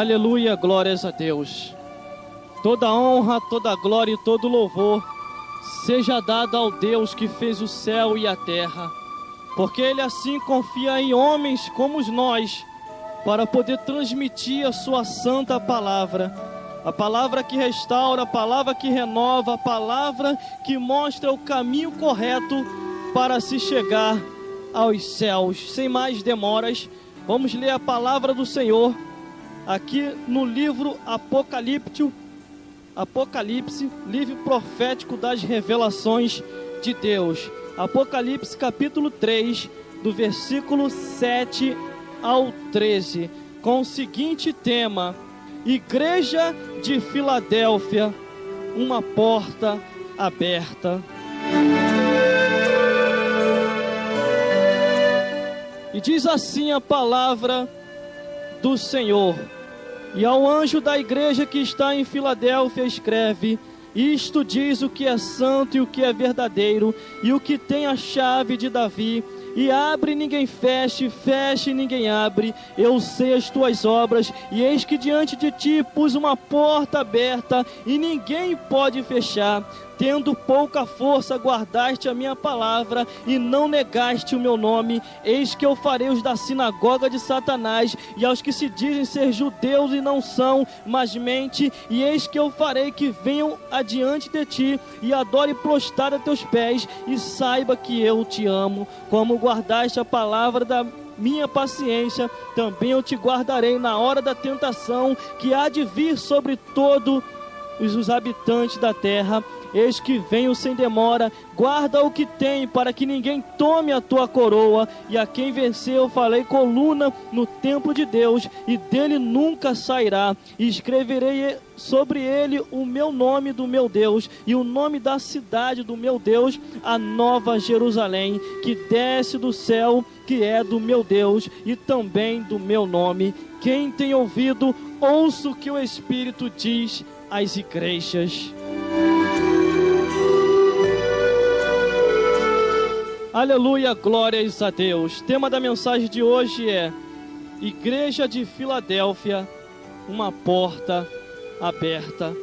Aleluia, glórias a Deus. Toda honra, toda glória e todo louvor seja dada ao Deus que fez o céu e a terra, porque Ele assim confia em homens como nós, para poder transmitir a sua santa palavra, a palavra que restaura, a palavra que renova, a palavra que mostra o caminho correto para se chegar aos céus. Sem mais demoras, vamos ler a palavra do Senhor aqui no livro Apocalipse, livro profético das revelações de Deus. Apocalipse capítulo 3, do versículo 7 ao 13, com o seguinte tema: Igreja de Filadélfia, uma porta aberta. E diz assim a palavra do Senhor: E ao anjo da igreja que está em Filadélfia escreve: Isto diz o que é santo e o que é verdadeiro, e o que tem a chave de Davi. E abre, ninguém feche, feche, ninguém abre. Eu sei as tuas obras, e eis que diante de ti pus uma porta aberta, e ninguém pode fechar. Tendo pouca força, guardaste a minha palavra, e não negaste o meu nome. Eis que eu farei os da sinagoga de Satanás, e aos que se dizem ser judeus e não são, mas mente. E eis que eu farei que venham adiante de ti, e adore prostrado a teus pés, e saiba que eu te amo. Como guardaste a palavra da minha paciência, também eu te guardarei na hora da tentação, que há de vir sobre todos os habitantes da terra. Eis que venho sem demora, guarda o que tem, para que ninguém tome a tua coroa. E a quem vencer eu farei coluna no templo de Deus, e dele nunca sairá. E escreverei sobre ele o meu nome do meu Deus, e o nome da cidade do meu Deus, a nova Jerusalém, que desce do céu, que é do meu Deus, e também do meu nome. Quem tem ouvido, ouça o que o Espírito diz às igrejas. Aleluia, glórias a Deus. Tema da mensagem de hoje é Igreja de Filadélfia, uma porta aberta.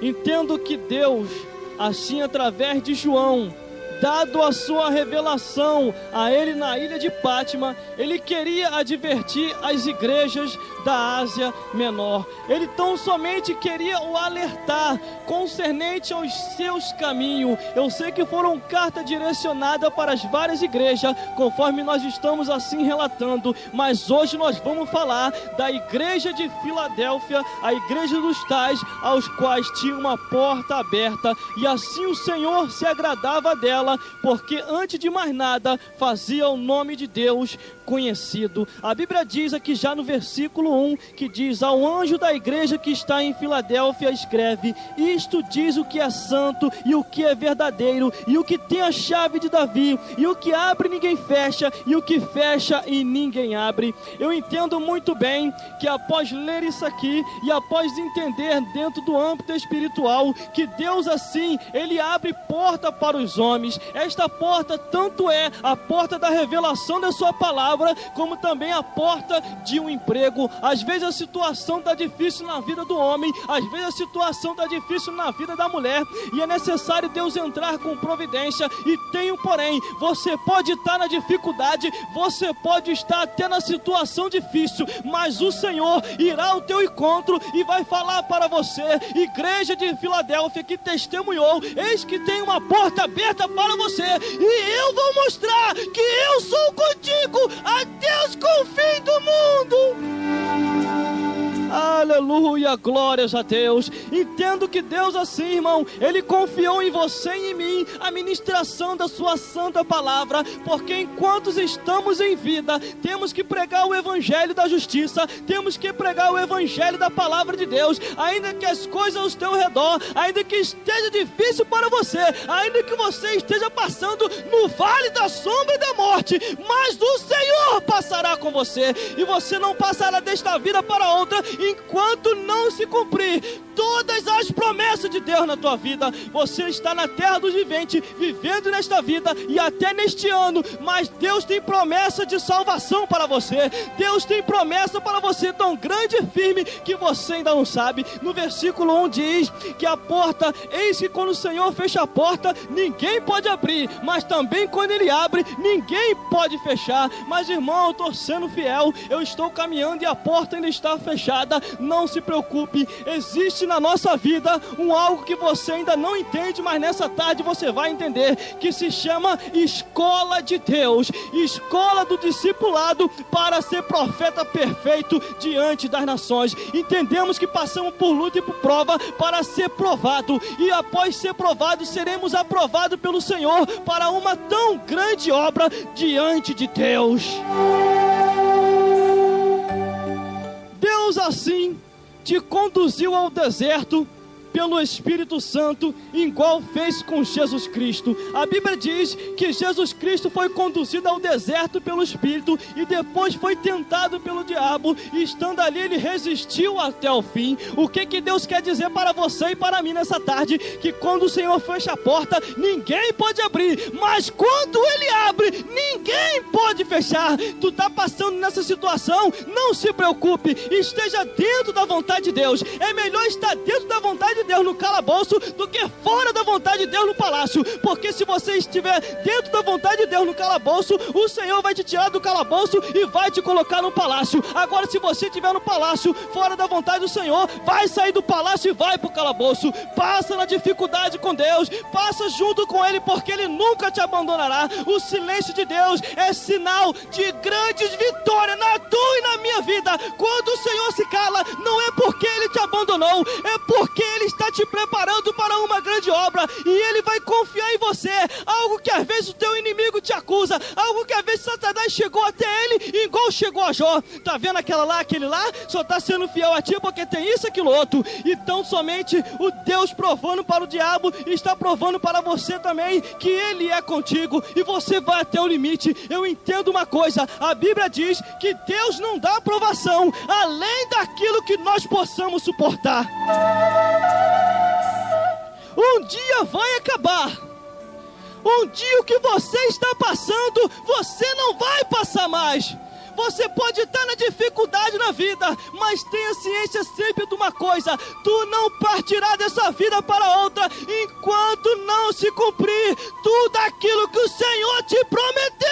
Entendo que Deus, assim através de João, dado a sua revelação a ele na ilha de Pátima, ele queria advertir as igrejas da Ásia Menor. Ele tão somente queria o alertar concernente aos seus caminhos. Eu sei que foram cartas direcionadas para as várias igrejas, conforme nós estamos assim relatando, mas hoje nós vamos falar da igreja de Filadélfia, a igreja dos tais aos quais tinha uma porta aberta, e assim o Senhor se agradava dela, porque antes de mais nada fazia o nome de Deus conhecido. A Bíblia diz aqui já no versículo 1, que diz: Ao anjo da igreja que está em Filadélfia escreve: Isto diz o que é santo e o que é verdadeiro, e o que tem a chave de Davi, e o que abre ninguém fecha, e o que fecha e ninguém abre. Eu entendo muito bem que após ler isso aqui, e após entender dentro do âmbito espiritual, que Deus assim, Ele abre porta para os homens. Esta porta tanto é a porta da revelação da sua palavra, como também a porta de um emprego. Às vezes a situação está difícil na vida do homem, às vezes a situação está difícil na vida da mulher, e é necessário Deus entrar com providência. E tem um porém: você pode estar na dificuldade, você pode estar até na situação difícil, mas o Senhor irá ao teu encontro e vai falar para você, igreja de Filadélfia que testemunhou: eis que tem uma porta aberta para você, e eu vou mostrar que eu sou contigo até os confins do mundo. Aleluia, glórias a Deus. Entendo que Deus assim, irmão, Ele confiou em você e em mim a ministração da sua santa palavra, porque enquanto estamos em vida, temos que pregar o evangelho da justiça, temos que pregar o evangelho da palavra de Deus, ainda que as coisas ao teu redor, ainda que esteja difícil para você, ainda que você esteja passando no vale da sombra e da morte, mas o Senhor passará com você, e você não passará desta vida para outra, enquanto enquanto não se cumprir todas as promessas de Deus na tua vida. Você está na terra dos viventes, vivendo nesta vida e até neste ano, mas Deus tem promessa de salvação para você. Deus tem promessa para você tão grande e firme que você ainda não sabe. No versículo 1 diz que a porta, eis que quando o Senhor fecha a porta, ninguém pode abrir, mas também quando Ele abre, ninguém pode fechar. Mas irmão, eu estou sendo fiel, eu estou caminhando e a porta ainda está fechada. Não se preocupe, existe na nossa vida algo que você ainda não entende, mas nessa tarde você vai entender, que se chama escola de Deus, escola do discipulado para ser profeta perfeito diante das nações. Entendemos que passamos por luta e por prova para ser provado, e após ser provado, seremos aprovados pelo Senhor para uma tão grande obra diante de Deus. Deus assim te conduziu ao deserto pelo Espírito Santo, igual fez com Jesus Cristo. A Bíblia diz que Jesus Cristo foi conduzido ao deserto pelo Espírito e depois foi tentado pelo diabo, e estando ali ele resistiu até o fim. O que Deus quer dizer para você e para mim nessa tarde? Que quando o Senhor fecha a porta, ninguém pode abrir, mas quando Ele abre, ninguém pode fechar. Tu está passando nessa situação, não se preocupe, esteja dentro da vontade de Deus. É melhor estar dentro da vontade de Deus no calabouço do que fora da vontade de Deus no palácio, porque se você estiver dentro da vontade de Deus no calabouço, o Senhor vai te tirar do calabouço e vai te colocar no palácio. Agora, se você estiver no palácio fora da vontade do Senhor, vai sair do palácio e vai para o calabouço. Passa na dificuldade com Deus, passa junto com Ele, porque Ele nunca te abandonará. O silêncio de Deus é sinal de grandes vitórias na tua e na minha vida. Quando o Senhor se cala, não é porque Ele te abandonou, é porque Ele está te preparando para uma grande obra, e Ele vai confiar em você. Algo que às vezes o teu inimigo te acusa, algo que às vezes Satanás chegou até ele igual chegou a Jó. Tá vendo aquele lá só está sendo fiel a ti porque tem isso, aquilo outro. Então somente o Deus provando para o diabo está provando para você também que Ele é contigo, e você vai até o limite. Eu entendo uma coisa, a Bíblia diz que Deus não dá aprovação além daquilo que nós possamos suportar. Um dia vai acabar. Um dia o que você está passando, você não vai passar mais. Você pode estar na dificuldade na vida, mas tenha ciência sempre de uma coisa: tu não partirá dessa vida para outra enquanto não se cumprir tudo aquilo que o Senhor te prometeu.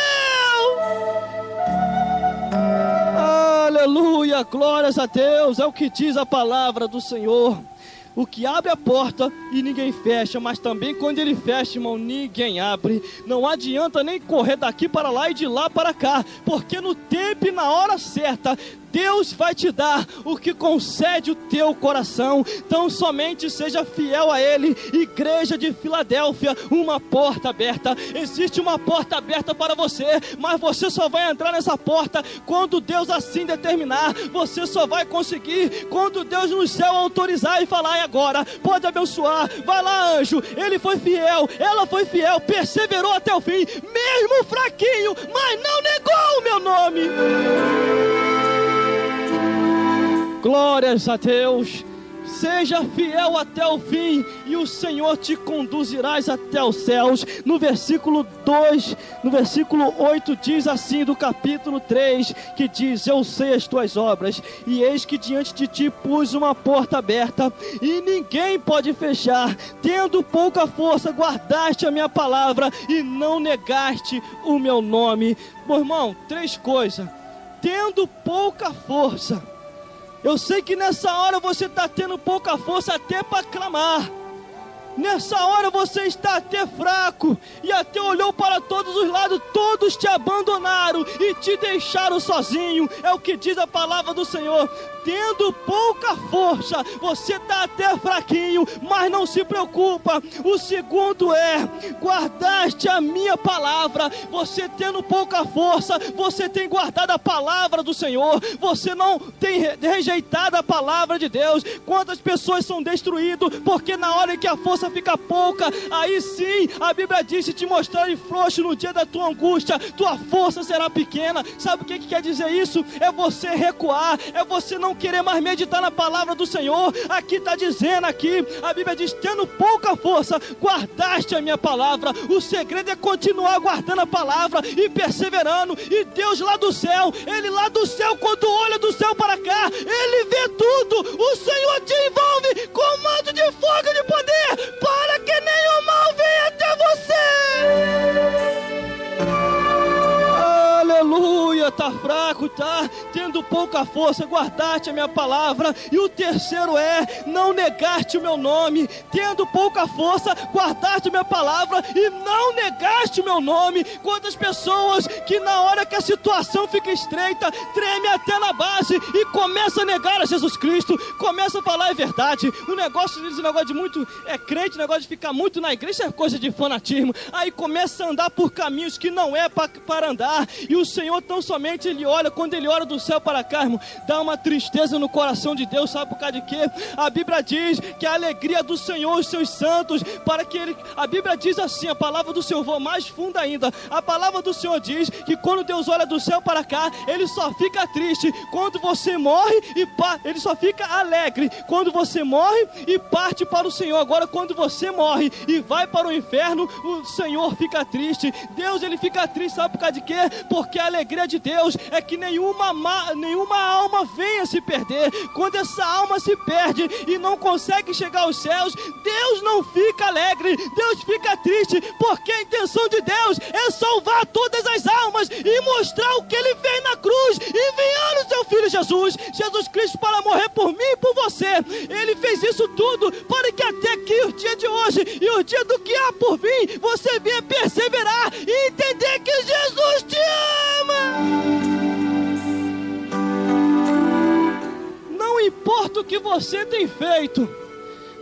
Aleluia, glórias a Deus. É o que diz a palavra do Senhor. O que abre a porta e ninguém fecha, mas também quando Ele fecha, irmão, ninguém abre. Não adianta nem correr daqui para lá e de lá para cá, porque no tempo e na hora certa, Deus vai te dar o que concede o teu coração. Então somente seja fiel a Ele. Igreja de Filadélfia, uma porta aberta. Existe uma porta aberta para você, mas você só vai entrar nessa porta quando Deus assim determinar. Você só vai conseguir quando Deus no céu autorizar e falar: e agora, pode abençoar, vai lá, anjo. Ele foi fiel, ela foi fiel, perseverou até o fim, mesmo fraquinho, mas não negou o meu nome. Glórias a Deus. Seja fiel até o fim e o Senhor te conduzirás até os céus. No versículo 2, no versículo 8 diz assim do capítulo 3, que diz: eu sei as tuas obras, e eis que diante de ti pus uma porta aberta, e ninguém pode fechar. Tendo pouca força, guardaste a minha palavra, e não negaste o meu nome. Meu irmão, 3 coisas. Tendo pouca força. Eu sei que nessa hora você está tendo pouca força até para clamar. Nessa hora você está até fraco, e até olhou para todos os lados, todos te abandonaram e te deixaram sozinho. É o que diz a palavra do Senhor. Tendo pouca força, você está até fraquinho, mas não se preocupa. O segundo é: guardaste a minha palavra. Você tendo pouca força, você tem guardado a palavra do Senhor. Você não tem rejeitado a palavra de Deus. Quantas pessoas são destruídas porque na hora que a força força fica pouca, aí sim, a Bíblia diz, se te mostrarem frouxo no dia da tua angústia, tua força será pequena. Sabe o que quer dizer isso? É você recuar, é você não querer mais meditar na palavra do Senhor. Aqui está dizendo, a Bíblia diz, tendo pouca força, guardaste a minha palavra. O segredo é continuar guardando a palavra e perseverando. E Deus lá do céu, Ele lá do céu, quando olha do céu para cá, Ele vê tudo. O Senhor te envolve com um manto de fogo e de poder, para que nenhum mal venha até você. Aleluia, tá fraco, tá tendo pouca força, guardaste a minha palavra. E o terceiro é, não negaste o meu nome. Tendo pouca força, guardaste a minha palavra e não negaste o meu nome. Quantas pessoas que na hora que a situação fica estreita, treme até na base e começa a negar a Jesus Cristo, começa a falar a verdade. Esse negócio de muito crente, o negócio de ficar muito na igreja é coisa de fanatismo. Aí começa a andar por caminhos que não é para andar. E o Senhor tão somente Ele olha, quando Ele olha do céu para cá, irmão, dá uma tristeza no coração de Deus. Sabe por causa de quê? A Bíblia diz que a alegria do Senhor, os seus santos, para que Ele, a Bíblia diz assim, a palavra do Senhor, vou mais fundo ainda, a palavra do Senhor diz que quando Deus olha do céu para cá, Ele só fica triste quando você morre Ele só fica alegre quando você morre e parte para o Senhor. Agora, quando você morre e vai para o inferno, o Senhor fica triste. Deus, Ele fica triste, sabe por causa de quê? Porque a alegria de Deus é que nenhuma alma venha se perder. Quando essa alma se perde e não consegue chegar aos céus, Deus não fica alegre, Deus fica triste, porque a intenção de Deus é salvar todas as almas e mostrar o que Ele fez na cruz, enviando o seu Filho Jesus Cristo para morrer por mim e por você. Ele fez isso tudo para que até aqui, o dia de hoje e o dia do que há por vir, você venha perseverar e entender que Jesus te ama. Não importa o que você tem feito,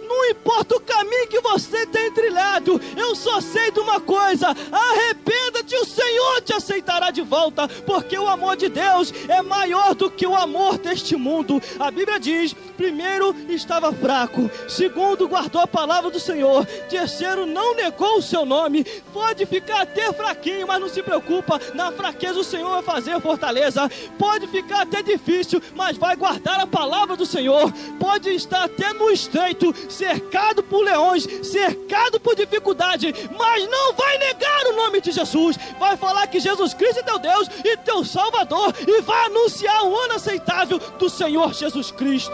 não importa o caminho que você tem trilhado, eu só sei de uma coisa: arrependa-te, o Senhor te aceitará de volta, porque o amor de Deus é maior do que o amor deste mundo. A Bíblia diz: primeiro, estava fraco; segundo, guardou a palavra do Senhor; terceiro, não negou o seu nome. Pode ficar até fraquinho, mas não se preocupa, na fraqueza o Senhor vai fazer fortaleza. Pode ficar até difícil, mas vai guardar a palavra do Senhor. Pode estar até no estreito, cercado por leões, cercado por dificuldade, mas não vai negar o nome de Jesus. Vai falar que Jesus Cristo é teu Deus e teu Salvador, e vai anunciar o ano aceitável do Senhor Jesus Cristo.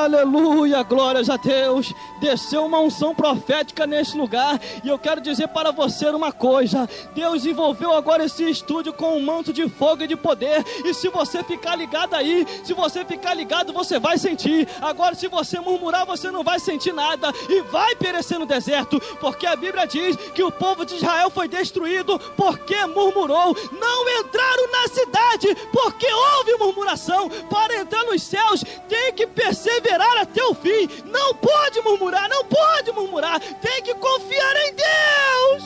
Aleluia, glórias a Deus. Desceu uma unção profética nesse lugar, e eu quero dizer para você uma coisa: Deus envolveu agora esse estúdio com um manto de fogo e de poder. E se você ficar ligado aí, se você ficar ligado, você vai sentir. Agora, se você murmurar, você não vai sentir nada e vai perecer no deserto, porque a Bíblia diz que o povo de Israel foi destruído porque murmurou. Não entraram na cidade porque houve murmuração. Para entrar nos céus, tem que perseverar até o fim. Não pode murmurar, não pode murmurar. Tem que confiar em Deus.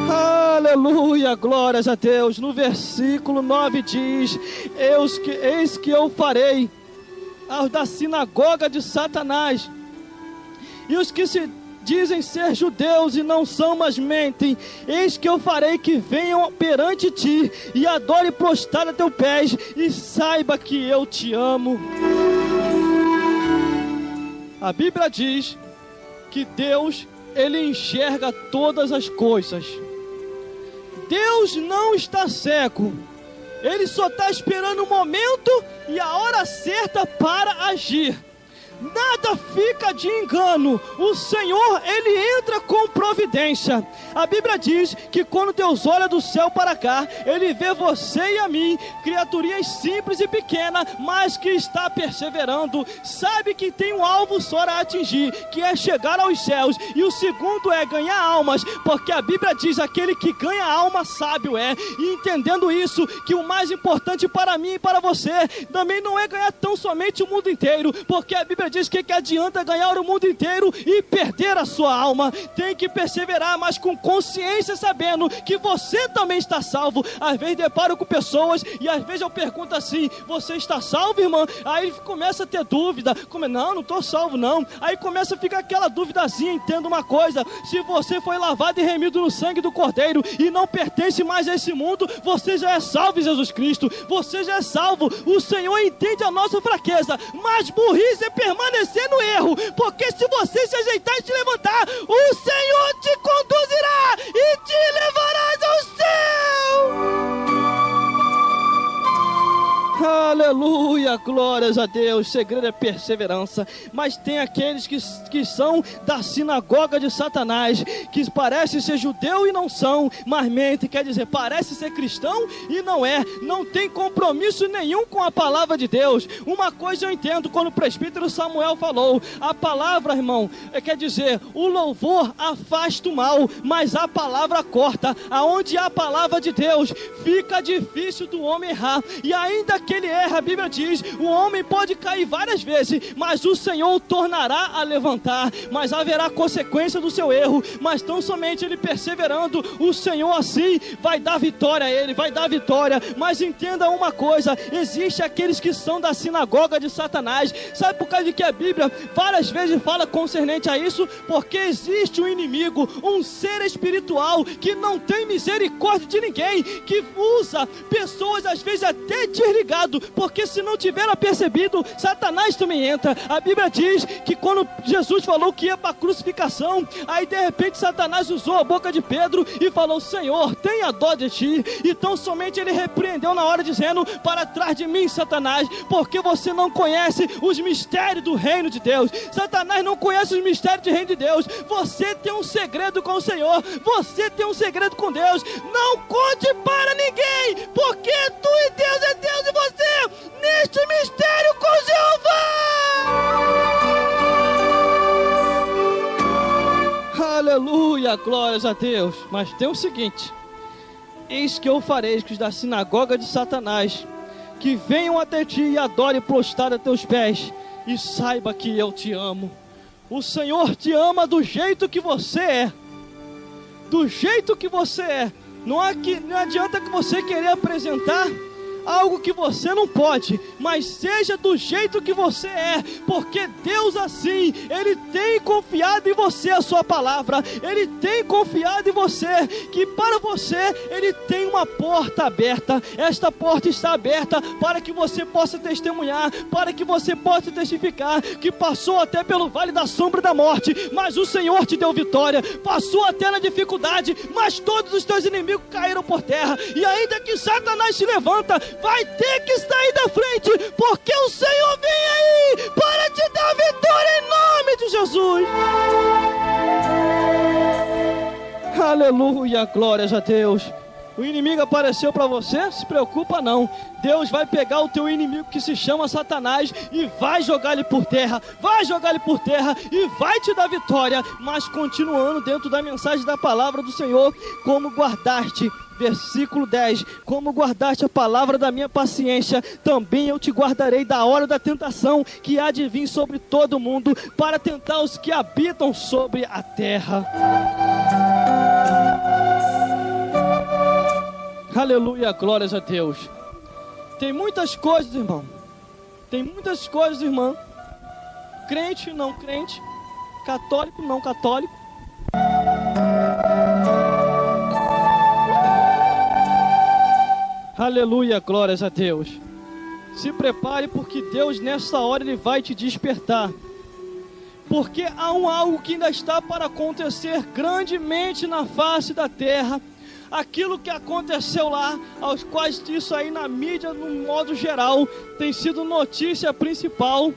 Aleluia, glórias a Deus. No versículo 9 diz: eis que eu farei aos da sinagoga de Satanás, e os que se dizem ser judeus e não são, mas mentem, eis que eu farei que venham perante ti e adore prostrado a teus pés, e saiba que eu te amo. A Bíblia diz que Deus, Ele enxerga todas as coisas. Deus não está cego, Ele só está esperando o momento e a hora certa para agir. Nada fica de engano. O Senhor, Ele entra com providência. A Bíblia diz que quando Deus olha do céu para cá, Ele vê você e a mim, criaturinhas simples e pequenas, mas que está perseverando. Sabe que tem um alvo só a atingir, que é chegar aos céus. E o segundo é ganhar almas, porque a Bíblia diz: aquele que ganha alma sábio é. E entendendo isso, que o mais importante para mim e para você também não é ganhar tão somente o mundo inteiro, porque a Bíblia Bíblia diz que adianta ganhar o mundo inteiro e perder a sua alma. Tem que perseverar, mas com consciência, sabendo que você também está salvo. Às vezes deparo com pessoas e às vezes eu pergunto assim: você está salvo, irmã? Aí começa a ter dúvida. Não estou salvo não. Aí começa a ficar aquela duvidazinha. Entenda uma coisa: se você foi lavado e remido no sangue do Cordeiro e não pertence mais a esse mundo, você já é salvo em Jesus Cristo. Você já é salvo. O Senhor entende a nossa fraqueza, mas burrice é permanecer no erro, porque se você se ajeitar e te levantar, o Senhor te conduzirá e te levarás ao céu. Aleluia, glórias a Deus. O segredo é perseverança. Mas tem aqueles que são da sinagoga de Satanás, que parece ser judeu e não são, mas mente, quer dizer, parece ser cristão e não é, não tem compromisso nenhum com a palavra de Deus. Uma coisa eu entendo, quando o presbítero Samuel falou, a palavra, irmão, quer dizer, o louvor afasta o mal, mas a palavra corta. Aonde há a palavra de Deus, fica difícil do homem errar, e ainda que ele erra, a Bíblia diz, o homem pode cair várias vezes, mas o Senhor o tornará a levantar, mas haverá consequência do seu erro, mas tão somente ele perseverando, o Senhor assim vai dar vitória a ele, vai dar vitória. Mas entenda uma coisa, existe aqueles que são da sinagoga de Satanás. Sabe por causa de que a Bíblia várias vezes fala concernente a isso? Porque existe um inimigo, um ser espiritual que não tem misericórdia de ninguém, que usa pessoas às vezes até desligadas, porque se não tiver percebido, Satanás também entra. A Bíblia diz que quando Jesus falou que ia para a crucificação, aí de repente Satanás usou a boca de Pedro e falou: Senhor, tenha dó de ti. Então somente ele repreendeu na hora, dizendo: para trás de mim, Satanás, porque você não conhece os mistérios do reino de Deus. Satanás não conhece os mistérios do reino de Deus. Você tem um segredo com o Senhor, você tem um segredo com Deus. Não conte para ninguém, porque tu e Deus é Deus e você neste mistério com Jeová. Aleluia, glórias a Deus. Mas tem o seguinte: eis que eu farei que os da sinagoga de Satanás que venham até ti e adorem prostrado a teus pés, e saiba que eu te amo. O Senhor te ama do jeito que você é, do jeito que você é. Não adianta que você querer apresentar algo que você não pode, mas seja do jeito que você é, porque Deus assim, Ele tem confiado em você a sua palavra, Ele tem confiado em você, que para você Ele tem uma porta aberta. Esta porta está aberta para que você possa testemunhar, para que você possa testificar que passou até pelo vale da sombra da morte, mas o Senhor te deu vitória. Passou até na dificuldade, mas todos os teus inimigos caíram por terra, e ainda que Satanás se levanta, vai ter que sair da frente, porque o Senhor vem aí para te dar vitória em nome de Jesus. Aleluia, glórias a Deus. O inimigo apareceu para você? Se preocupa não. Deus vai pegar o teu inimigo que se chama Satanás e vai jogar ele por terra. Vai jogar ele por terra e vai te dar vitória. Mas continuando dentro da mensagem da palavra do Senhor, como guardaste, versículo 10, como guardaste a palavra da minha paciência, também eu te guardarei da hora da tentação que há de vir sobre todo mundo, para tentar os que habitam sobre a terra. Aleluia, glórias a Deus. Tem muitas coisas, irmão. Tem muitas coisas, irmã. Crente, não crente. Católico, não católico. Aleluia, glórias a Deus. Se prepare, porque Deus nessa hora Ele vai te despertar. Porque há algo que ainda está para acontecer grandemente na face da terra. Aquilo que aconteceu lá, aos quais isso aí na mídia, no modo geral, tem sido notícia principal.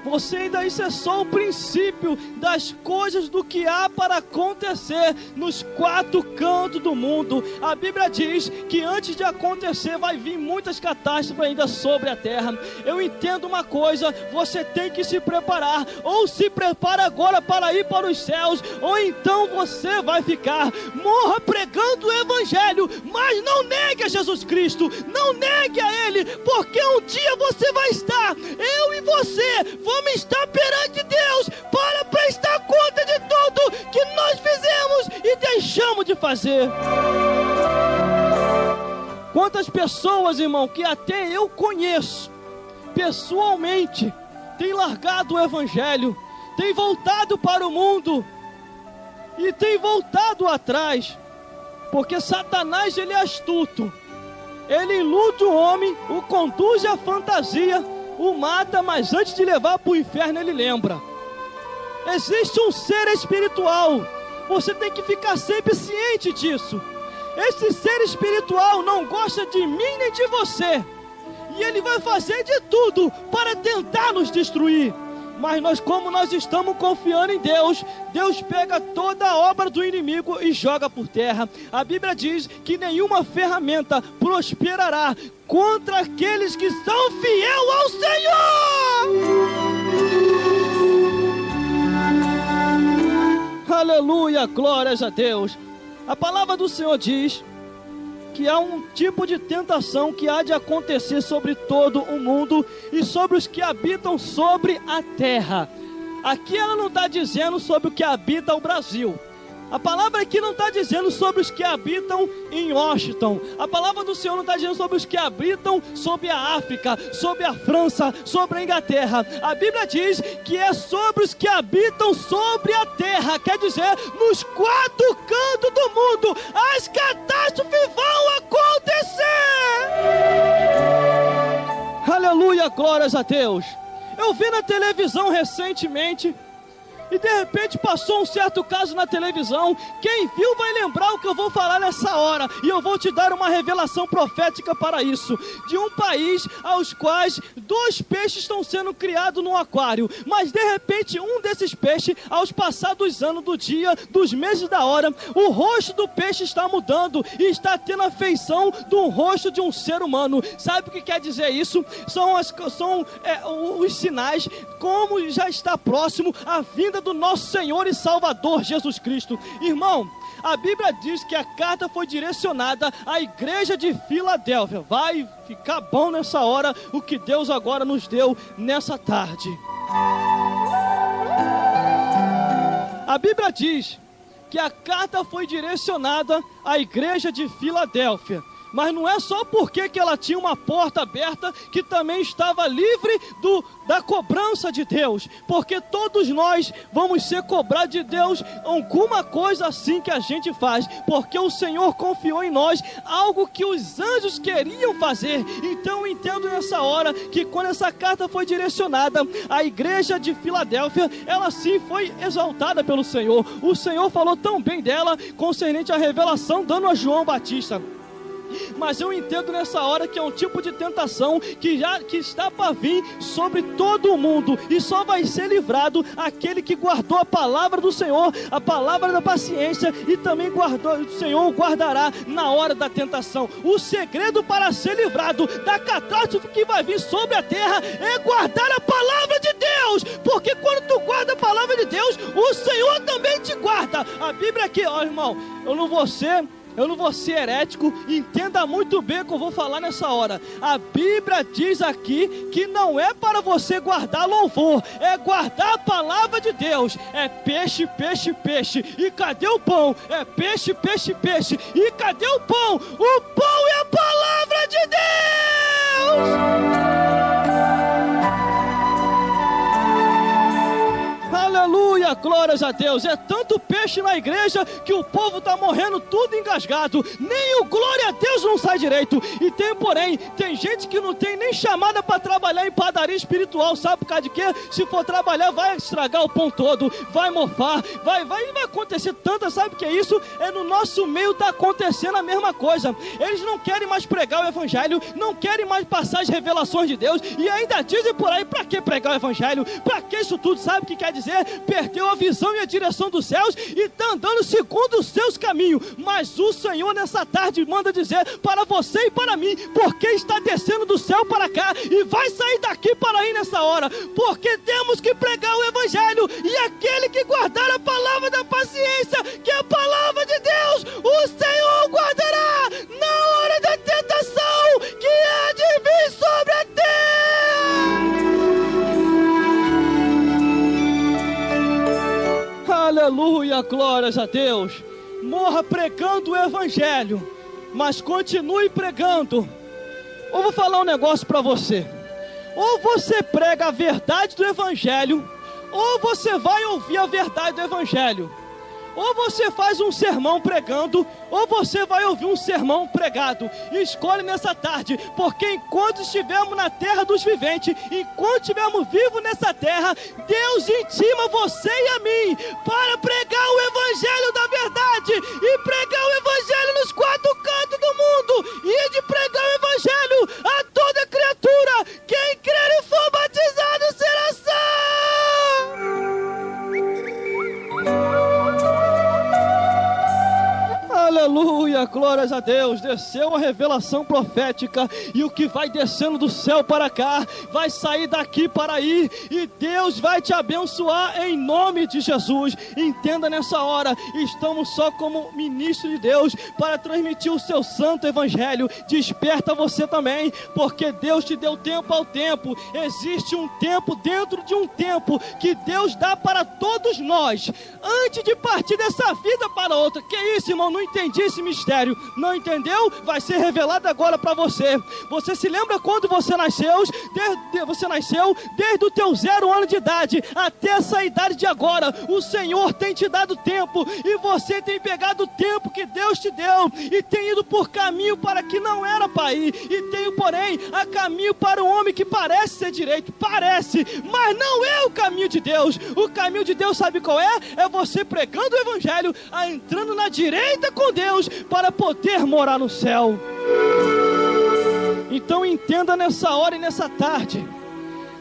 Você ainda, isso é só o princípio das coisas do que há para acontecer nos quatro cantos do mundo. A Bíblia diz que antes de acontecer vai vir muitas catástrofes ainda sobre a terra. Eu entendo uma coisa, você tem que se preparar, ou se prepara agora para ir para os céus, ou então você vai ficar. Morra pregando o Evangelho, mas não negue a Jesus Cristo, não negue a Ele, porque um dia você vai estar, eu e você vamos estar perante Deus para prestar conta de tudo que nós fizemos e deixamos de fazer. Quantas pessoas, irmão, que até eu conheço pessoalmente, têm largado o evangelho, têm voltado para o mundo e têm voltado atrás, porque Satanás, ele é astuto, ele ilude o homem, o conduz à fantasia, o mata, mas antes de levar para o inferno ele lembra. Existe um ser espiritual, você tem que ficar sempre ciente disso. Esse ser espiritual não gosta de mim nem de você, e ele vai fazer de tudo para tentar nos destruir. Mas nós, como nós estamos confiando em Deus, Deus pega toda a obra do inimigo e joga por terra. A Bíblia diz que nenhuma ferramenta prosperará contra aqueles que são fiéis ao Senhor. Aleluia, glórias a Deus. A palavra do Senhor diz que há um tipo de tentação que há de acontecer sobre todo o mundo e sobre os que habitam sobre a terra. Aqui ela não está dizendo sobre o que habita o Brasil. A palavra aqui não está dizendo sobre os que habitam em Washington. A palavra do Senhor não está dizendo sobre os que habitam sobre a África, sobre a França, sobre a Inglaterra. A Bíblia diz que é sobre os que habitam sobre a terra. Quer dizer, nos 4 cantos do mundo, as catástrofes vão acontecer. Aleluia, glórias a Deus. Eu vi na televisão recentemente, e de repente passou um certo caso na televisão. Quem viu vai lembrar o que eu vou falar nessa hora. E eu vou te dar uma revelação profética para isso. De um país aos quais 2 peixes estão sendo criados num aquário. Mas de repente um desses peixes, aos passar dos anos, do dia, dos meses, da hora, o rosto do peixe está mudando e está tendo a feição do rosto de um ser humano. Sabe o que quer dizer isso? São os sinais como já está próximo a vinda do nosso Senhor e Salvador Jesus Cristo. Irmão, a Bíblia diz que a carta foi direcionada à igreja de Filadélfia. Vai ficar bom nessa hora o que Deus agora nos deu nessa tarde. A Bíblia diz que a carta foi direcionada à igreja de Filadélfia. Mas não é só porque que ela tinha uma porta aberta que também estava livre da cobrança de Deus. Porque todos nós vamos ser cobrados de Deus alguma coisa assim que a gente faz. Porque o Senhor confiou em nós algo que os anjos queriam fazer. Então eu entendo nessa hora que quando essa carta foi direcionada à igreja de Filadélfia, ela sim foi exaltada pelo Senhor. O Senhor falou tão bem dela concernente à revelação dando a João Batista. Mas eu entendo nessa hora que é um tipo de tentação que está para vir sobre todo o mundo, e só vai ser livrado aquele que guardou a palavra do Senhor, a palavra da paciência, e também o Senhor guardará na hora da tentação. O segredo para ser livrado da catástrofe que vai vir sobre a terra é guardar a palavra de Deus, porque quando tu guarda a palavra de Deus, o Senhor também te guarda. A Bíblia aqui, ó irmão, eu não vou ser herético, entenda muito bem o que eu vou falar nessa hora. A Bíblia diz aqui que não é para você guardar louvor, é guardar a palavra de Deus. É peixe, peixe, peixe, e cadê o pão? É peixe, peixe, peixe, e cadê o pão? O pão é a palavra de Deus. Aleluia, glórias a Deus. É tanto peixe na igreja que o povo está morrendo tudo engasgado. Nem o glória a Deus não sai direito. E tem gente que não tem nem chamada para trabalhar em padaria espiritual. Sabe por causa de quê? Se for trabalhar vai estragar o pão todo, vai mofar, vai acontecer tanta. Sabe o que é isso? É no nosso meio está acontecendo a mesma coisa. Eles não querem mais pregar o evangelho, não querem mais passar as revelações de Deus, e ainda dizem por aí: para que pregar o evangelho? Para que isso tudo? Sabe o que quer dizer? Perdeu a visão e a direção dos céus e está andando segundo os seus caminhos. Mas o Senhor nessa tarde manda dizer para você e para mim: porque está descendo do céu para cá e vai sair daqui para ir nessa hora, porque temos que pregar o evangelho, e aquele que guardar a palavra da paciência, que é a palavra de Deus, o Senhor guardará na hora da tentação que há de vir sobre a terra. glórias a Deus. Morra pregando o evangelho, mas continue pregando. Eu vou falar um negócio para você. Ou você prega a verdade do evangelho, ou você vai ouvir a verdade do evangelho. Ou você faz um sermão pregando, ou você vai ouvir um sermão pregado. Escolhe nessa tarde, porque enquanto estivermos na terra dos viventes, enquanto estivermos vivos nessa terra, Deus intima você e a mim para pregar o evangelho da verdade e pregar o evangelho nos quatro cantos do mundo e de pregar o evangelho a toda criatura. Quem crer e for batizado será salvo. Aleluia, glórias a Deus. Desceu a revelação profética, e o que vai descendo do céu para cá vai sair daqui para aí, e Deus vai te abençoar em nome de Jesus. Entenda nessa hora, estamos só como ministro de Deus para transmitir o seu santo evangelho. Desperta você também, porque Deus te deu tempo ao tempo. Existe um tempo dentro de um tempo que Deus dá para todos nós, antes de partir dessa vida para outra. Que isso, irmão? Não entendi esse mistério. Não entendeu? Vai ser revelado agora para você. Você se lembra quando você nasceu? Desde o teu 0 ano de idade até essa idade de agora, o Senhor tem te dado tempo, e você tem pegado o tempo que Deus te deu e tem ido por caminho para que não era para ir, e tem, porém, a caminho para o homem que parece ser direito, parece, mas não é o caminho de Deus. O caminho de Deus, sabe qual é? É você pregando o evangelho, entrando na direita com Deus para poder morar no céu. Então entenda nessa hora e nessa tarde,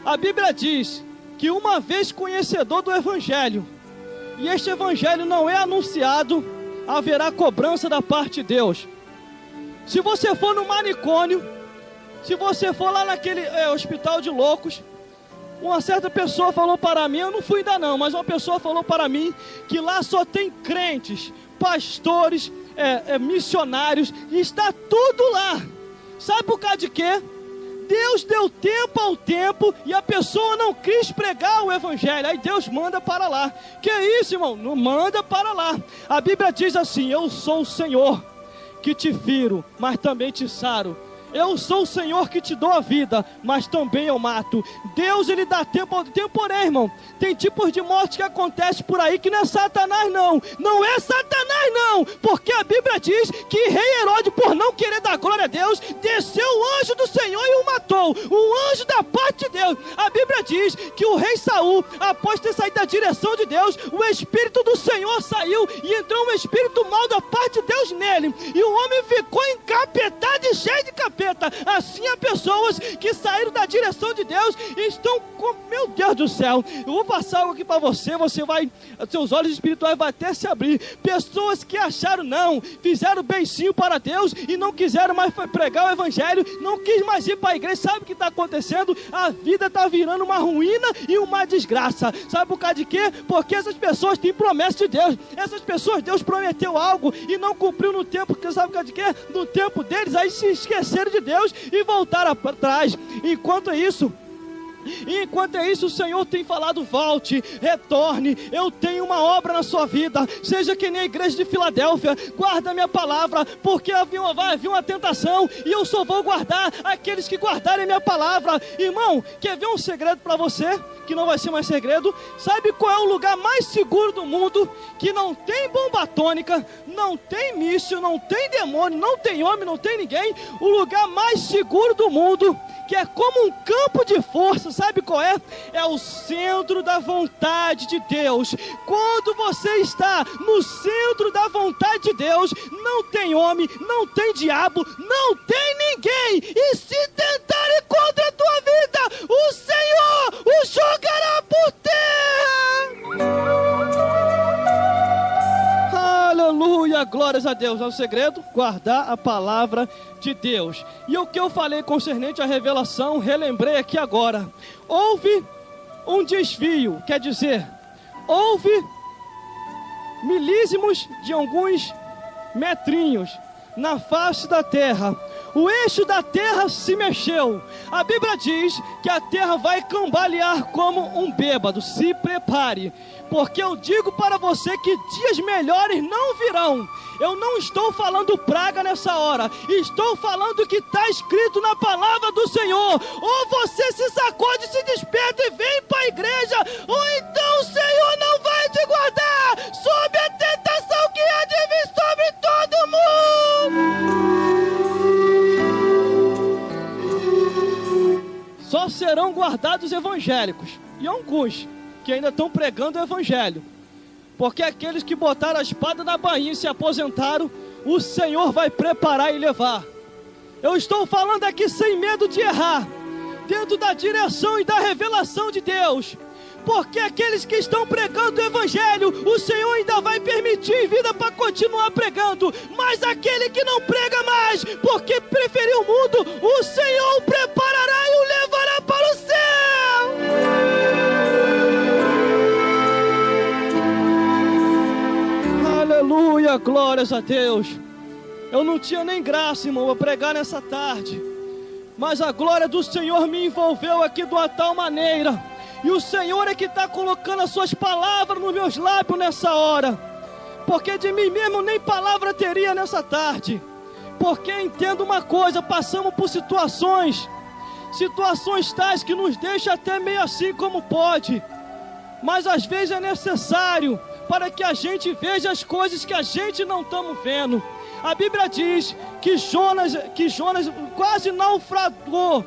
a Bíblia diz que uma vez conhecedor do evangelho, e este evangelho não é anunciado, haverá cobrança da parte de Deus. Se você for no manicômio, se você for lá naquele hospital de loucos, uma certa pessoa falou para mim, eu não fui ainda não, mas uma pessoa falou para mim que lá só tem crentes, pastores, missionários, e está tudo lá. Sabe por causa de quê? Deus deu tempo ao tempo e a pessoa não quis pregar o evangelho, aí Deus manda para lá. Que isso, irmão? Não manda para lá. A Bíblia diz assim: eu sou o Senhor que te firo, mas também te saro. Eu sou o Senhor que te dou a vida, mas também eu mato. Deus, ele dá tempo ao tempo, porém, irmão, tem tipos de morte que acontece por aí que não é Satanás não. Não é Satanás não, porque a Bíblia diz que rei Herodes, por não querer dar glória a Deus, desceu o anjo do Senhor e o matou. O anjo da parte de Deus. A Bíblia diz que o rei Saul, após ter saído da direção de Deus, o Espírito do Senhor saiu e entrou um espírito mau da parte de Deus nele, e o homem ficou encapetado e cheio de capeta. Assim há pessoas que saíram da direção de Deus e estão com, meu Deus do céu, eu vou passar algo aqui para você, seus olhos espirituais vão até se abrir. Pessoas que acharam não, fizeram beicinho para Deus e não quiseram mais pregar o evangelho, não quis mais ir para a igreja. Sabe o que está acontecendo? A vida está virando uma ruína e uma desgraça. Sabe por causa de quê? Porque essas pessoas têm promessa de Deus. Essas pessoas, Deus prometeu algo e não cumpriu no tempo, porque sabe por causa de quê? No tempo deles, aí se esqueceram de Deus e voltaram atrás. Enquanto é isso, o Senhor tem falado: volte, retorne, eu tenho uma obra na sua vida. Seja que nem a igreja de Filadélfia, guarda a minha palavra, porque vai haver uma tentação, e eu só vou guardar aqueles que guardarem a minha palavra. Irmão, quer ver um segredo para você, que não vai ser mais segredo? Sabe qual é o lugar mais seguro do mundo, que não tem bomba atômica, não tem míssil, não tem demônio, não tem homem, não tem ninguém? O lugar mais seguro do mundo, que é como um campo de força, sabe qual é? É o centro da vontade de Deus. Quando você está no centro da vontade de Deus, não tem homem, não tem diabo, não tem ninguém. E se tentarem contra a tua vida, o Senhor o jogará por terra. Aleluia, glórias a Deus. É o segredo, guardar a palavra de Deus. E o que eu falei concernente à revelação, relembrei aqui agora. Houve um desvio, quer dizer, houve milésimos de alguns metrinhos na face da terra, o eixo da terra se mexeu. A Bíblia diz que a terra vai cambalear como um bêbado. Se prepare, porque eu digo para você que dias melhores não virão. Eu não estou falando praga nessa hora, estou falando que está escrito na palavra do Senhor. Ou você se sacode, se desperta e vem para a igreja, ou então o Senhor não vai te guardar sob a tentação que há de vir sobre todo mundo. Só serão guardados evangélicos e alguns que ainda estão pregando o evangelho, porque aqueles que botaram a espada na bainha e se aposentaram, o Senhor vai preparar e levar. Eu estou falando aqui sem medo de errar, dentro da direção e da revelação de Deus, porque aqueles que estão pregando o evangelho, o Senhor ainda vai permitir vida para continuar pregando, mas aquele que não prega mais, porque preferiu o mundo, o Senhor o preparará e o levará para o céu. Aleluia, glórias a Deus. Eu não tinha nem graça, irmão, a pregar nessa tarde, mas a glória do Senhor me envolveu aqui de uma tal maneira, e o Senhor é que está colocando as suas palavras nos meus lábios nessa hora, porque de mim mesmo nem palavra teria nessa tarde, porque entendo uma coisa, passamos por situações tais que nos deixam até meio assim como pode, mas às vezes é necessário para que a gente veja as coisas que a gente não estamos vendo. A Bíblia diz que Jonas quase naufragou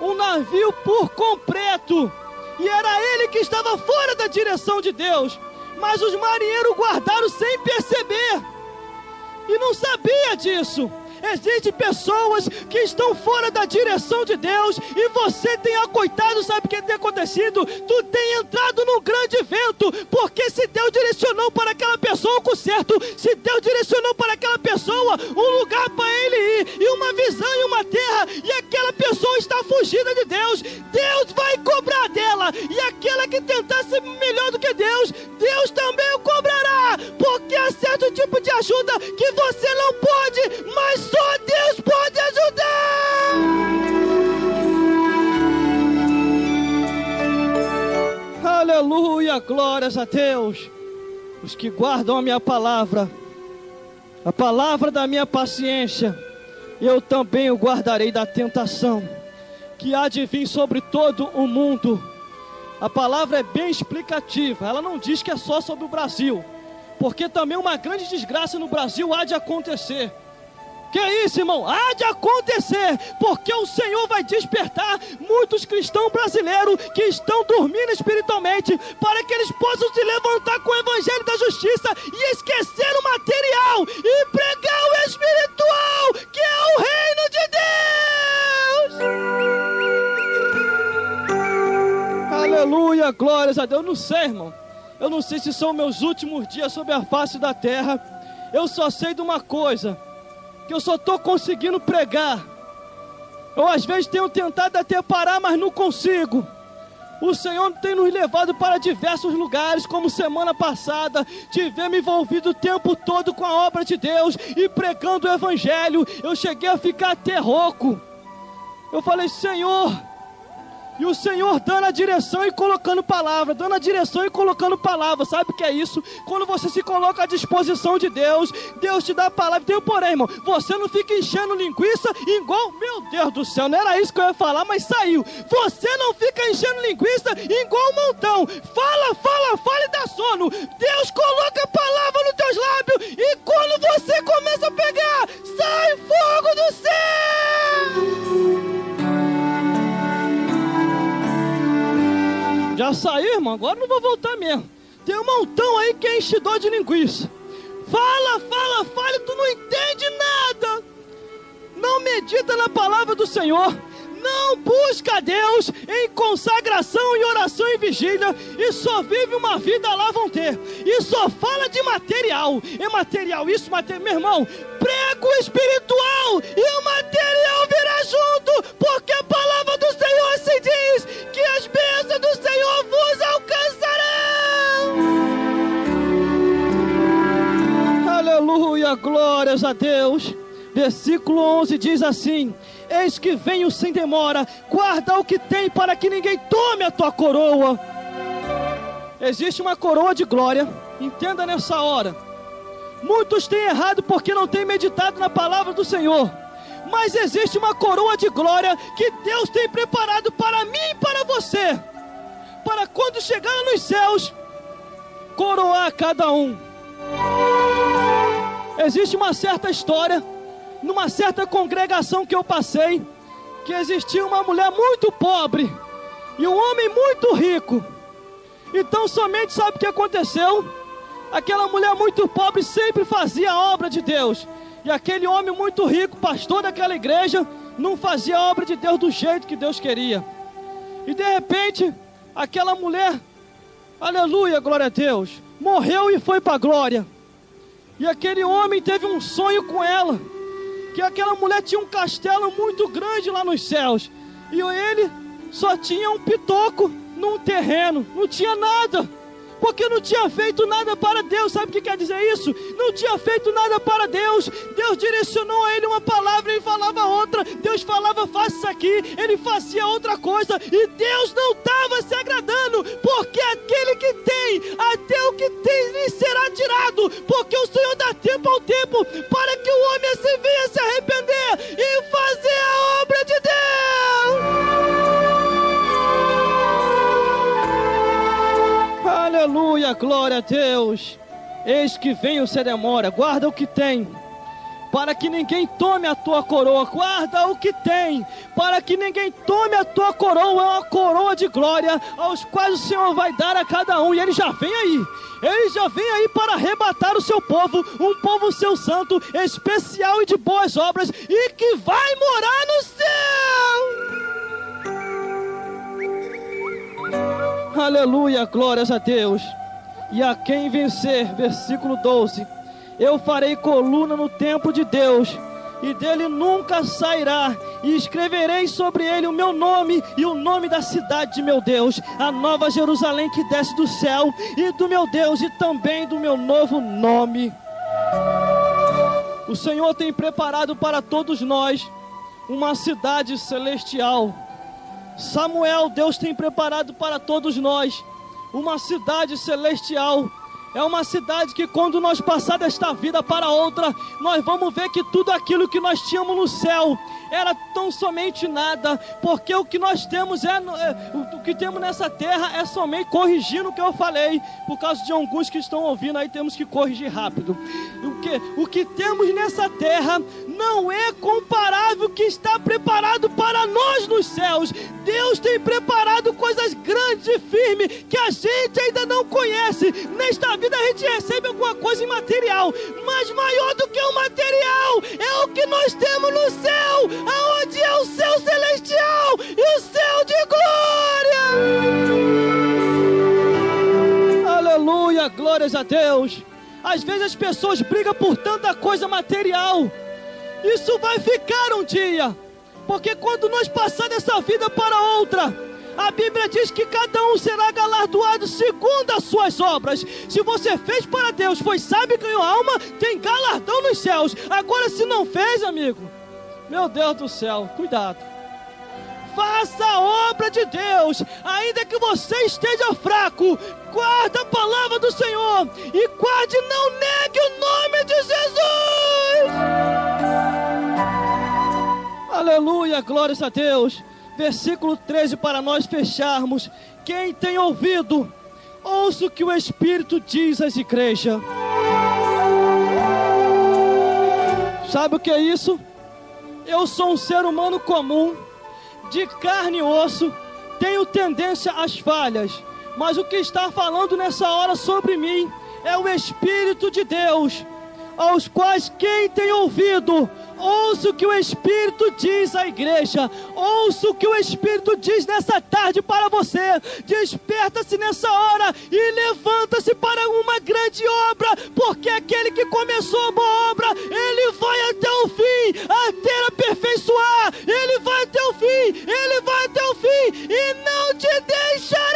um navio por completo, e era ele que estava fora da direção de Deus, mas os marinheiros guardaram sem perceber, e não sabia disso. Existem pessoas que estão fora da direção de Deus, e você tem acoitado, sabe o que tem acontecido? Tu tem entrado num grande vento, porque se Deus direcionou para aquela pessoa com certo, se Deus direcionou para aquela pessoa um lugar para ele ir, e uma visão e uma terra, e aquela pessoa está fugida de Deus, Deus vai cobrar dela, e aquela que tentar ser melhor do que Deus, Deus também o cobrará, porque há certo tipo de ajuda que você não pode, mas só Deus pode ajudar. Aleluia, glórias a Deus. Os que guardam a minha palavra, a palavra da minha paciência, eu também o guardarei da tentação que há de vir sobre todo o mundo. A palavra é bem explicativa, ela não diz que é só sobre o Brasil, porque também uma grande desgraça no Brasil há de acontecer. Que é isso, irmão? Há de acontecer, porque o Senhor vai despertar muitos cristãos brasileiros que estão dormindo espiritualmente, para que eles possam se levantar com o evangelho da justiça e esquecer o material e pregar o espiritual, que é o reino de Deus. Aleluia, glórias a Deus. Eu não sei, irmão, eu não sei se são meus últimos dias sobre a face da terra. Eu só sei de uma coisa, que eu só estou conseguindo pregar. Eu às vezes tenho tentado até parar, mas não consigo. O Senhor tem nos levado para diversos lugares, como semana passada, tivemos envolvido o tempo todo com a obra de Deus e pregando o evangelho. Eu cheguei a ficar até rouco. Eu falei, Senhor, e o Senhor dando a direção e colocando palavra, dando a direção e colocando palavra. Sabe o que é isso? Quando você se coloca à disposição de Deus, Deus te dá a palavra. Tem um porém, irmão, você não fica enchendo linguiça igual, meu Deus do céu, não era isso que eu ia falar, mas saiu. Você não fica enchendo linguiça igual um montão. Fala e dá sono. Deus coloca a palavra nos teus lábios, e quando você começa a pegar, sai fogo do céu. Já saiu, irmão, agora não vou voltar mesmo. Tem um montão aí que é enchidor de linguiça. Fala, e tu não entende nada. Não medita na palavra do Senhor. Não busca a Deus em consagração e oração e vigília, e só vive uma vida lá vão ter, e só fala de material, é material isso, material, meu irmão, prega o espiritual e o material virá junto, porque a palavra do Senhor se diz que as bênçãos do Senhor vos alcançarão. Aleluia, glórias a Deus. Versículo 11 diz assim: eis que venho sem demora, guarda o que tem para que ninguém tome a tua coroa. Existe uma coroa de glória, entenda nessa hora. Muitos têm errado porque não têm meditado na palavra do Senhor. Mas existe uma coroa de glória que Deus tem preparado para mim e para você, para quando chegar nos céus, coroar cada um. Existe uma certa história, numa certa congregação que eu passei, que existia uma mulher muito pobre e um homem muito rico. Então somente sabe o que aconteceu? Aquela mulher muito pobre sempre fazia a obra de Deus, e aquele homem muito rico, pastor daquela igreja, não fazia a obra de Deus do jeito que Deus queria. E de repente, aquela mulher, aleluia, glória a Deus, morreu e foi para a glória. E aquele homem teve um sonho com ela, que aquela mulher tinha um castelo muito grande lá nos céus, e ele só tinha um pitoco num terreno, não tinha nada, porque não tinha feito nada para Deus. Sabe o que quer dizer isso? Não tinha feito nada para Deus. Deus direcionou a ele uma palavra, ele falava outra. Deus falava, faça isso aqui, ele fazia outra coisa, e Deus não estava se agradando, porque aquele que tem, até o que tem lhe será tirado, porque o Senhor dá tempo ao tempo, para que o homem se venha se arrepender e fazer a obra de Deus. Aleluia, glória a Deus. Eis que venho sem demora, guarda o que tem, para que ninguém tome a tua coroa. Guarda o que tem, para que ninguém tome a tua coroa. É uma coroa de glória, aos quais o Senhor vai dar a cada um. E Ele já vem aí, Ele já vem aí para arrebatar o seu povo, um povo seu santo, especial e de boas obras, e que vai morar no céu. Aleluia, glórias a Deus. E a quem vencer, versículo 12, eu farei coluna no templo de Deus, e dele nunca sairá, e escreverei sobre ele o meu nome e o nome da cidade de meu Deus, a nova Jerusalém que desce do céu, e do meu Deus, e também do meu novo nome. O Senhor tem preparado para todos nós uma cidade celestial. Samuel, Deus tem preparado para todos nós uma cidade celestial. É uma cidade que quando nós passar desta vida para outra, nós vamos ver que tudo aquilo que nós tínhamos no céu era tão somente nada, porque o que nós temos o que temos nessa terra é somente, corrigindo o que eu falei, por causa de alguns que estão ouvindo aí, temos que corrigir rápido. O que temos nessa terra não é comparável ao que está preparado para nós nos céus. Deus tem preparado coisas grandes e firmes que a gente ainda não conhece. Nesta vida a gente recebe alguma coisa imaterial, mas maior do que o material é o que nós temos no céu, aonde é o céu celestial e o céu de glória. Aleluia, glórias a Deus. Às vezes as pessoas brigam por tanta coisa material. Isso vai ficar um dia, porque quando nós passar dessa vida para outra, a Bíblia diz que cada um será galardoado segundo as suas obras. Se você fez para Deus, foi sábio e ganhou alma, tem galardão nos céus. Agora se não fez, amigo, meu Deus do céu, cuidado. Faça a obra de Deus, ainda que você esteja fraco. Guarda a palavra do Senhor e guarde, não negue o nome de Jesus. Aleluia, glórias a Deus. Versículo 13 para nós fecharmos. Quem tem ouvido, ouça o que o Espírito diz às igrejas. Sabe o que é isso? Eu sou um ser humano comum, de carne e osso, tenho tendência às falhas, mas o que está falando nessa hora sobre mim é o Espírito de Deus, aos quais quem tem ouvido, ouça o que o Espírito diz à igreja. Ouça o que o Espírito diz nessa tarde para você. Desperta-se nessa hora e levanta-se para uma grande obra, porque aquele que começou a boa obra, ele vai até o fim, até aperfeiçoar. Ele vai até o fim, ele vai até o fim e não te deixará.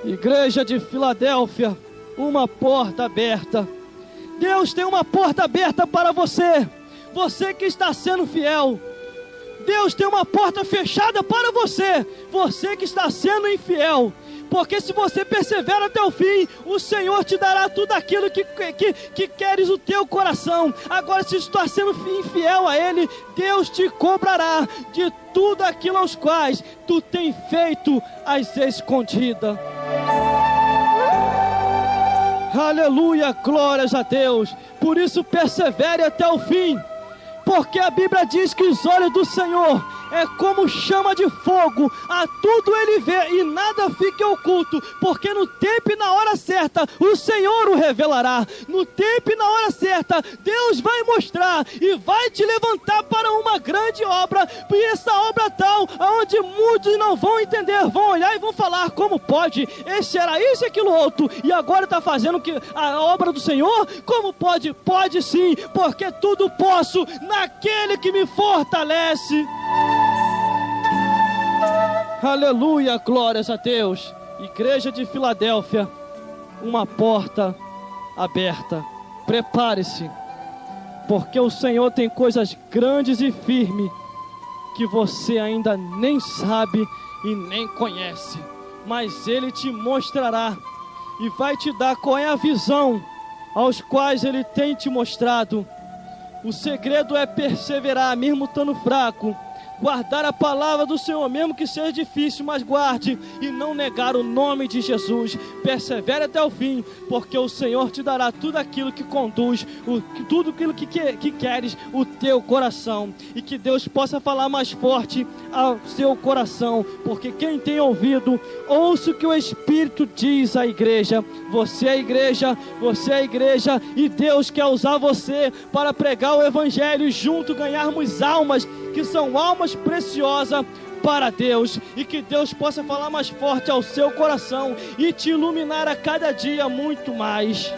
Igreja de Filadélfia, uma porta aberta. Deus tem uma porta aberta para você. Você que está sendo fiel. Deus tem uma porta fechada para você. Você que está sendo infiel. Porque se você persevera até o fim, o Senhor te dará tudo aquilo que queres o teu coração. Agora, se está sendo infiel a Ele, Deus te cobrará de tudo aquilo aos quais tu tem feito às escondidas. Aleluia, glórias a Deus. Por isso persevere até o fim. Porque a Bíblia diz que os olhos do Senhor é como chama de fogo, a tudo Ele vê e nada fica oculto, porque no tempo e na hora certa o Senhor o revelará. No tempo e na hora certa Deus vai mostrar e vai te levantar para uma grande obra, e essa obra tal, onde muitos não vão entender, vão olhar e vão falar: como pode? Esse era isso e aquilo outro, e agora está fazendo a obra do Senhor? Como pode? Pode sim, porque tudo posso naquele que me fortalece. Aleluia, glórias a Deus. Igreja de Filadélfia, uma porta aberta. Prepare-se, porque o Senhor tem coisas grandes e firmes que você ainda nem sabe e nem conhece, mas Ele te mostrará e vai te dar qual é a visão aos quais Ele tem te mostrado. O segredo é perseverar, mesmo estando fraco, guardar a palavra do Senhor, mesmo que seja difícil, mas guarde e não negar o nome de Jesus. Persevere até o fim, porque o Senhor te dará tudo aquilo que conduz, tudo aquilo que queres o teu coração, e que Deus possa falar mais forte ao seu coração, porque quem tem ouvido, ouça o que o Espírito diz à igreja. Você é a igreja, você é a igreja, e Deus quer usar você para pregar o Evangelho e junto ganharmos almas, que são almas preciosas para Deus, e que Deus possa falar mais forte ao seu coração e te iluminar a cada dia muito mais.